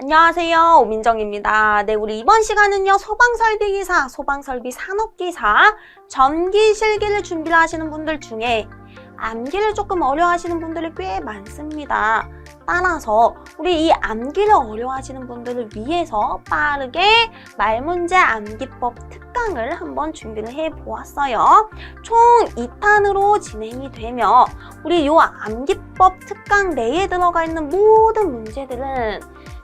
안녕하세요. 오민정입니다. 네, 우리 이번 시간은요, 소방설비기사, 소방설비 산업기사, 전기 실기를 준비를 하시는 분들 중에 암기를 조금 어려워하시는 분들이 꽤 많습니다. 따라서 우리 이 암기를 어려워하시는 분들을 위해서 빠르게 말문제 암기법 특강을 한번 준비를 해보았어요. 총 2탄으로 진행이 되며 우리 이 암기법 특강 내에 들어가 있는 모든 문제들은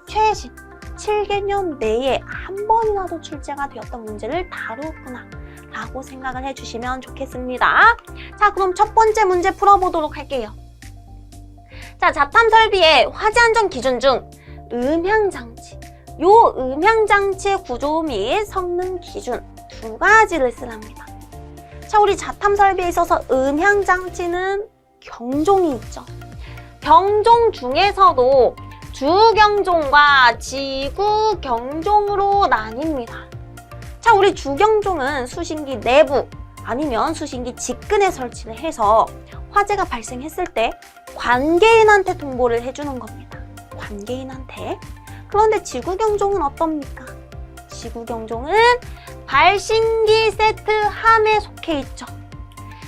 최신 7개년 내에 한 번이라도 출제가 되었던 문제를 다루었구나 라고 생각을 해주시면 좋겠습니다. 자, 그럼 첫 번째 문제 풀어보도록 할게요. 자, 자탐 설비의 화재 안전 기준 중 음향장치, 요 음향장치의 구조 및 성능 기준 두 가지를 쓰랍니다. 자, 우리 자탐 설비에 있어서 음향장치는 경종이 있죠. 경종 중에서도 주경종과 지구경종으로 나뉩니다. 자, 우리 주경종은 수신기 내부 아니면 수신기 직근에 설치를 해서 화재가 발생했을 때 관계인한테 통보를 해주는 겁니다. 관계인한테. 그런데 지구경종은 어떻습니까? 지구경종은 발신기 세트함에 속해 있죠.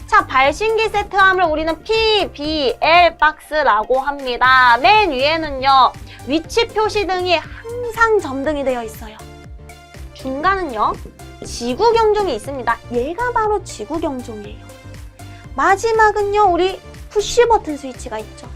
자, 발신기 세트함을 우리는 PBL 박스라고 합니다. 맨 위에는요, 위치 표시 등이 항상 점등이 되어 있어요. 중간은요, 지구경종이 있습니다. 얘가 바로 지구경종이에요. 마지막은요, 우리 푸시버튼 스위치가 있죠.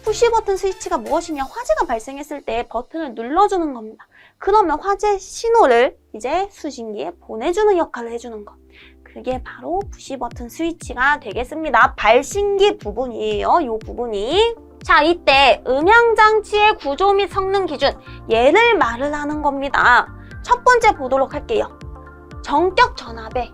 푸시버튼 스위치가 무엇이냐? 화재가 발생했을 때 버튼을 눌러주는 겁니다. 그러면 화재 신호를 이제 수신기에 보내주는 역할을 해주는 것. 그게 바로 푸시버튼 스위치가 되겠습니다. 발신기 부분이에요. 이 부분이. 자, 이때 음향장치의 구조 및 성능 기준, 얘를 말을 하는 겁니다. 첫 번째 보도록 할게요. 전격 전압의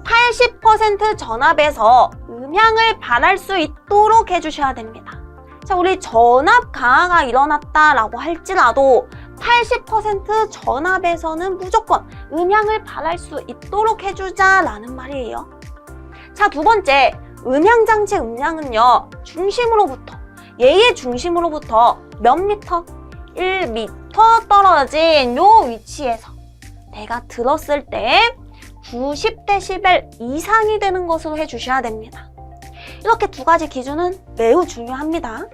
80% 전압에서 음향을 발할 수 있도록 해주셔야 됩니다. 자, 우리 전압 강화가 일어났다라고 할지라도 80% 전압에서는 무조건 음향을 발할 수 있도록 해주자라는 말이에요. 자, 두 번째, 음향장치 음량은요, 중심으로부터, 얘의 중심으로부터 몇 미터? 1미터 떨어진 요 위치에서 내가 들었을 때 90데시벨 이상이 되는 것으로 해주셔야 됩니다. 이렇게 두 가지 기준은 매우 중요합니다.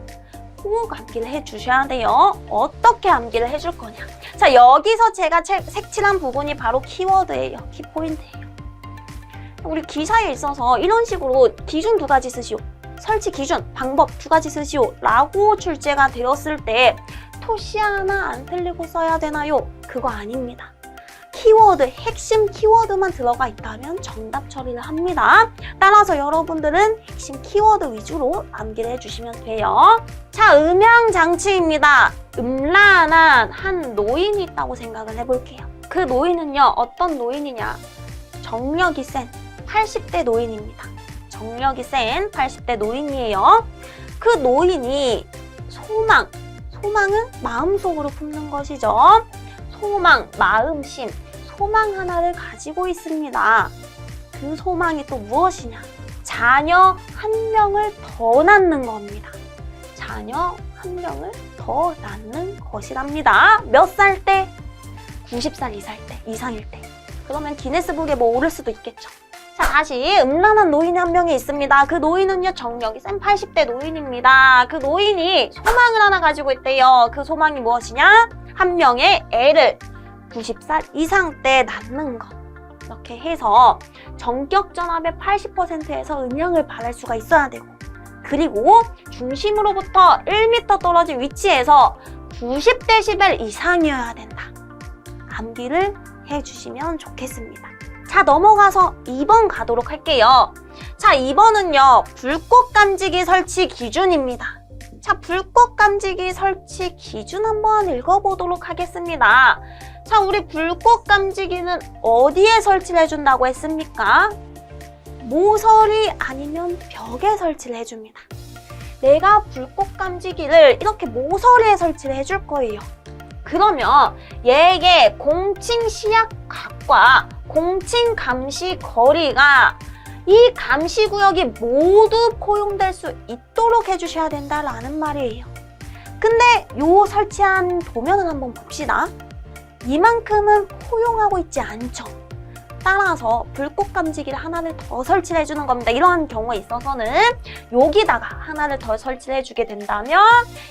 꼭 암기를 해주셔야 돼요. 어떻게 암기를 해줄 거냐? 자, 여기서 제가 색칠한 부분이 바로 키워드예요. 키포인트예요. 우리 기사에 있어서 이런 식으로 기준 두 가지 쓰시오, 설치 기준, 방법 두 가지 쓰시오 라고 출제가 되었을 때 토시 하나 안 틀리고 써야 되나요? 그거 아닙니다. 키워드, 핵심 키워드만 들어가 있다면 정답 처리를 합니다. 따라서 여러분들은 핵심 키워드 위주로 암기를 해주시면 돼요. 자, 음향장치입니다. 음란한 한 노인이 있다고 생각을 해볼게요. 그 노인은요, 어떤 노인이냐? 정력이 센 80대 노인입니다. 정력이 센 80대 노인이에요. 그 노인이 소망은 마음속으로 품는 것이죠. 소망, 마음심, 소망 하나를 가지고 있습니다. 그 소망이 또 무엇이냐? 자녀 한 명을 더 낳는 겁니다. 자녀 한 명을 더 낳는 것이랍니다. 몇 살 때? 90살 이상일 때. 그러면 기네스북에 뭐 오를 수도 있겠죠. 자, 다시 음란한 노인이 한 명이 있습니다. 그 노인은요, 정력이 센 80대 노인입니다. 그 노인이 소망을 하나 가지고 있대요. 그 소망이 무엇이냐? 한 명의 애를 90살 이상 때 낳는 것. 이렇게 해서 전격 전압의 80%에서 음향을 발할 수가 있어야 되고, 그리고 중심으로부터 1m 떨어진 위치에서 90데시벨 이상이어야 된다. 암기를 해주시면 좋겠습니다. 자, 넘어가서 2번 가도록 할게요. 자, 2번은요, 불꽃 감지기 설치 기준입니다. 자, 불꽃 감지기 설치 기준 한번 읽어보도록 하겠습니다. 자, 우리 불꽃 감지기는 어디에 설치를 해준다고 했습니까? 모서리 아니면 벽에 설치를 해줍니다. 내가 불꽃 감지기를 이렇게 모서리에 설치를 해줄 거예요. 그러면 얘의 공칭 시야각과 공칭 감시 거리가 이 감시 구역이 모두 포용될 수 있도록 해주셔야 된다라는 말이에요. 근데 요 설치한 도면을 한번 봅시다. 이만큼은 포용하고 있지 않죠. 따라서 불꽃 감지기를 하나를 더 설치를 해주는 겁니다. 이러한 경우에 있어서는 여기다가 하나를 더 설치를 해주게 된다면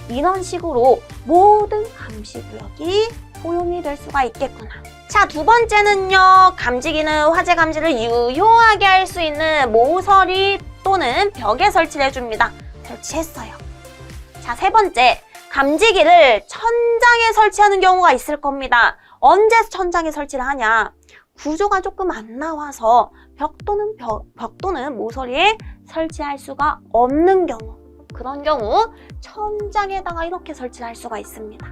이런 식으로 모든 감시 구역이 포용이 될 수가 있겠구나. 자, 두 번째는요. 감지기는 화재 감지를 유효하게 할 수 있는 모서리 또는 벽에 설치를 해줍니다. 설치했어요. 자, 세 번째. 감지기를 천장에 설치하는 경우가 있을 겁니다. 언제 천장에 설치를 하냐? 구조가 조금 안 나와서 벽 또는 모서리에 설치할 수가 없는 경우, 그런 경우 천장에다가 이렇게 설치를 할 수가 있습니다.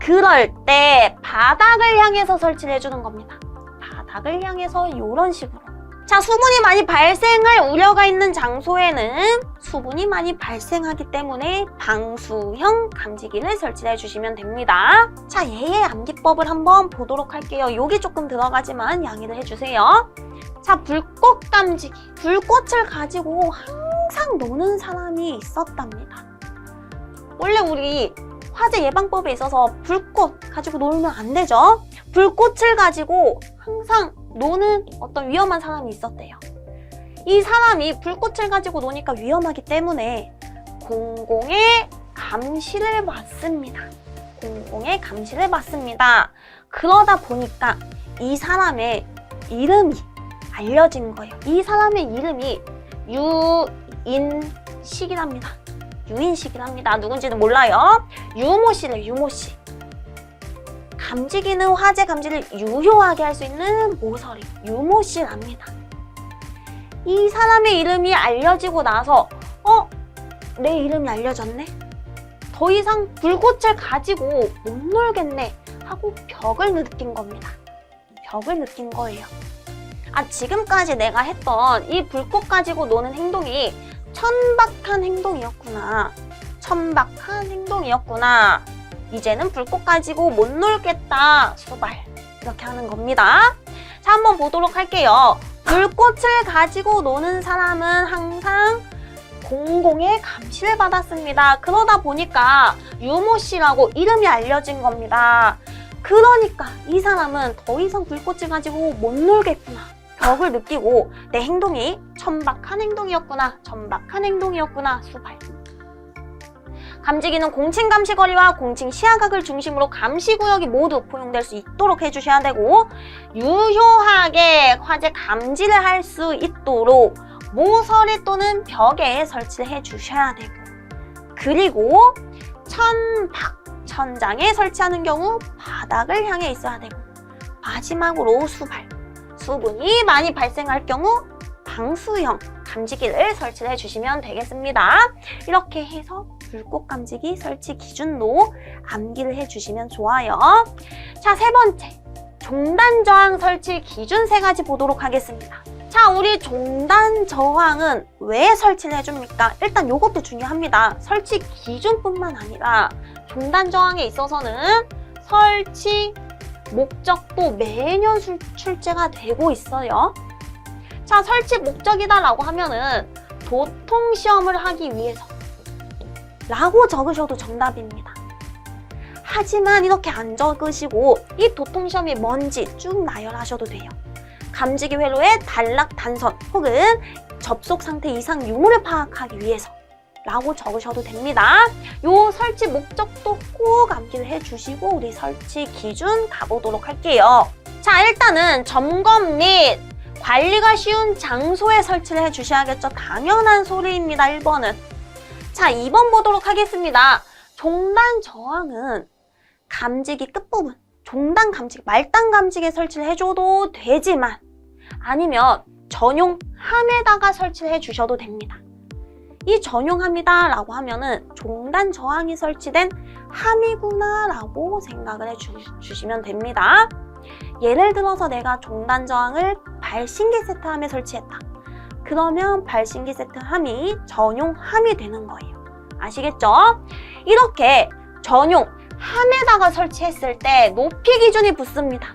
그럴 때 바닥을 향해서 설치를 해주는 겁니다. 바닥을 향해서 이런 식으로. 자, 수분이 많이 발생할 우려가 있는 장소에는 수분이 많이 발생하기 때문에 방수형 감지기를 설치해 주시면 됩니다. 자, 얘의 암기법을 한번 보도록 할게요. 여기 조금 들어가지만 양해를 해주세요. 자, 불꽃 감지기. 불꽃을 가지고 항상 노는 사람이 있었답니다. 원래 우리 화재 예방법에 있어서 불꽃 가지고 놀면 안 되죠. 불꽃을 가지고 항상 노는 어떤 위험한 사람이 있었대요. 이 사람이 불꽃을 가지고 노니까 위험하기 때문에 공공의 감시를 받습니다. 공공의 감시를 받습니다. 그러다 보니까 이 사람의 이름이 알려진 거예요. 이 사람의 이름이 유인식이랍니다. 유인식이랍니다. 누군지는 몰라요. 유모 씨래요. 유모 씨. 감지기는 화재 감지를 유효하게 할 수 있는 모서리, 유모 씨랍니다. 이 사람의 이름이 알려지고 나서 내 이름이 알려졌네? 더 이상 불꽃을 가지고 못 놀겠네 하고 벽을 느낀 겁니다. 벽을 느낀 거예요. 아, 지금까지 내가 했던 이 불꽃 가지고 노는 행동이 천박한 행동이었구나. 천박한 행동이었구나. 이제는 불꽃 가지고 못 놀겠다. 수발. 이렇게 하는 겁니다. 자, 한번 보도록 할게요. 불꽃을 가지고 노는 사람은 항상 공공의 감시를 받았습니다. 그러다 보니까 유모 씨라고 이름이 알려진 겁니다. 그러니까 이 사람은 더 이상 불꽃을 가지고 못 놀겠구나. 벽을 느끼고 내 행동이 천박한 행동이었구나. 천박한 행동이었구나. 수발. 감지기는 공칭 감시거리와 공칭 시야각을 중심으로 감시구역이 모두 포용될 수 있도록 해주셔야 되고, 유효하게 화재 감지를 할 수 있도록 모서리 또는 벽에 설치를 해주셔야 되고, 그리고 천장에 설치하는 경우 바닥을 향해 있어야 되고, 마지막으로 수분이 많이 발생할 경우 방수형 감지기를 설치를 해주시면 되겠습니다. 이렇게 해서 불꽃 감지기 설치 기준도 암기를 해주시면 좋아요. 자, 세 번째, 종단 저항 설치 기준 3가지 보도록 하겠습니다. 자, 우리 종단 저항은 왜 설치를 해줍니까? 일단 이것도 중요합니다. 설치 기준뿐만 아니라 종단 저항에 있어서는 설치 목적도 매년 출제가 되고 있어요. 자, 설치 목적이다라고 하면은 도통시험을 하기 위해서 라고 적으셔도 정답입니다. 하지만 이렇게 안 적으시고 이 도통시험이 뭔지 쭉 나열하셔도 돼요. 감지기 회로의 단락 단선 혹은 접속 상태 이상 유무를 파악하기 위해서 라고 적으셔도 됩니다. 요 설치 목적도 꼭 암기를 해주시고 우리 설치 기준 가보도록 할게요. 자, 일단은 점검 및 관리가 쉬운 장소에 설치를 해주셔야겠죠. 당연한 소리입니다. 1번은. 자, 2번 보도록 하겠습니다. 종단 저항은 감지기 끝부분, 종단 감지기, 말단 감지기에 설치를 해줘도 되지만 아니면 전용 함에다가 설치를 해주셔도 됩니다. 이 전용함이다 라고 하면은 종단 저항이 설치된 함이구나 라고 생각을 해주시면 됩니다. 예를 들어서 내가 종단 저항을 발신기 세트함에 설치했다. 그러면 발신기 세트함이 전용 함이 되는 거예요. 아시겠죠? 이렇게 전용 함에다가 설치했을 때 높이 기준이 붙습니다.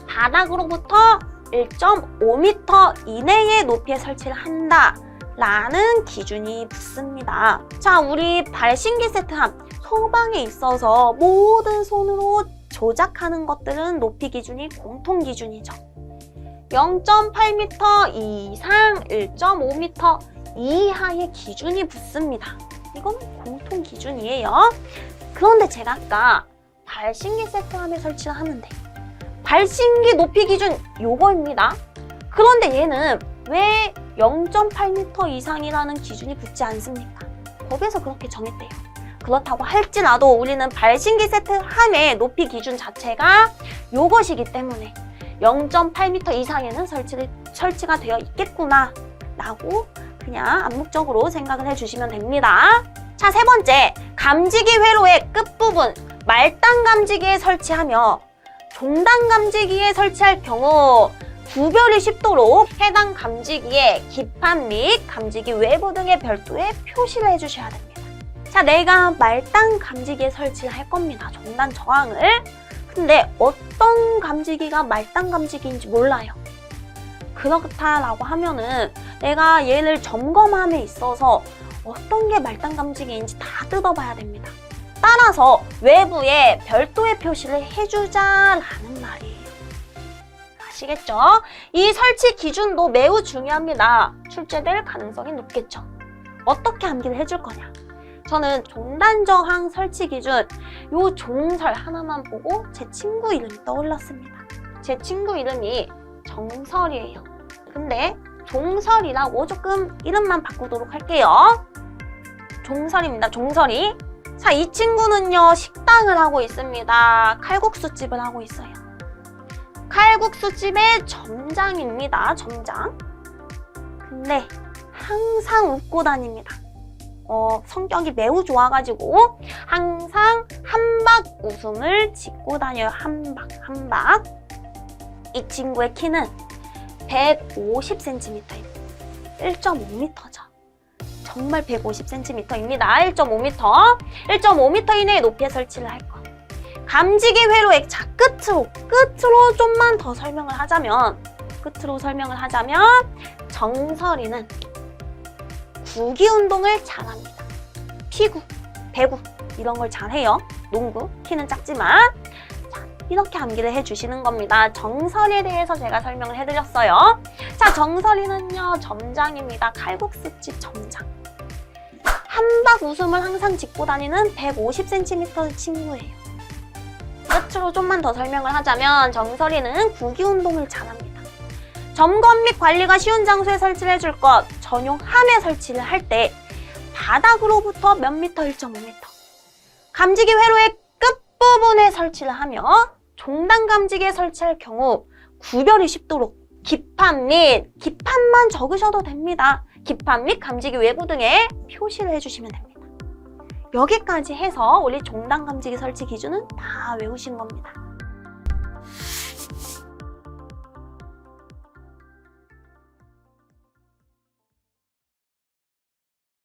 바닥으로부터 1.5m 이내의 높이에 설치를 한다 라는 기준이 붙습니다. 자, 우리 발신기 세트함 소방에 있어서 모든 손으로 조작하는 것들은 높이 기준이 공통 기준이죠. 0.8m 이상 1.5m 이하의 기준이 붙습니다. 이건 공통 기준이에요. 그런데 제가 아까 발신기 세트함에 설치를 하는데 발신기 높이 기준 요거입니다. 그런데 얘는 왜 0.8m 이상이라는 기준이 붙지 않습니까? 법에서 그렇게 정했대요. 그렇다고 할지라도 우리는 발신기 세트함의 높이 기준 자체가 요것이기 때문에 0.8m 이상에는 설치가 되어 있겠구나 라고 그냥 암묵적으로 생각을 해주시면 됩니다. 자, 세 번째, 감지기 회로의 끝부분 말단 감지기에 설치하며 종단 감지기에 설치할 경우 구별이 쉽도록 해당 감지기의 기판 및 감지기 외부 등의 별도의 표시를 해주셔야 됩니다. 자, 내가 말단 감지기에 설치를 할 겁니다. 종단 저항을. 근데 어떤 감지기가 말단 감지기인지 몰라요. 그렇다라고 하면은 내가 얘를 점검함에 있어서 어떤 게 말단 감지기인지 다 뜯어봐야 됩니다. 따라서 외부에 별도의 표시를 해주자라는 말이에요. 아시겠죠? 이 설치 기준도 매우 중요합니다. 출제될 가능성이 높겠죠. 어떻게 암기를 해줄 거냐? 저는 종단 저항 설치 기준 요 종설 하나만 보고 제 친구 이름이 떠올랐습니다. 제 친구 이름이 정설이에요. 근데 종설이라고 조금 이름만 바꾸도록 할게요. 종설입니다. 종설이. 자, 이 친구는요 식당을 하고 있습니다. 칼국수집을 하고 있어요. 칼국수집의 점장입니다. 점장. 근데 항상 웃고 다닙니다. 성격이 매우 좋아가지고 항상 한박 웃음을 짓고 다녀요. 한박. 이 친구의 키는 150cm입니다. 1.5m죠. 정말 150cm입니다. 1.5m. 1.5m 이내의 높이에 설치를 할 거. 감지기 회로의 자, 끝으로 좀만 더 설명을 하자면 정설이는 구기 운동을 잘합니다. 피구, 배구 이런 걸 잘해요. 농구, 키는 작지만. 자, 이렇게 암기를 해주시는 겁니다. 정설이에 대해서 제가 설명을 해드렸어요. 자, 정설이는요 점장입니다. 칼국수집 점장. 한박 웃음을 항상 짓고 다니는 150cm 친구예요. 끝으로 좀만 더 설명을 하자면 정설이는 구기 운동을 잘합니다. 점검 및 관리가 쉬운 장소에 설치를 해줄 것, 전용함에 설치를 할 때 바닥으로부터 몇 미터, 1.5m. 감지기 회로의 끝부분에 설치를 하며 종단 감지기에 설치할 경우 구별이 쉽도록 기판만 적으셔도 됩니다. 기판 및 감지기 외부 등에 표시를 해주시면 됩니다. 여기까지 해서 우리 종단 감지기 설치 기준은 다 외우신 겁니다.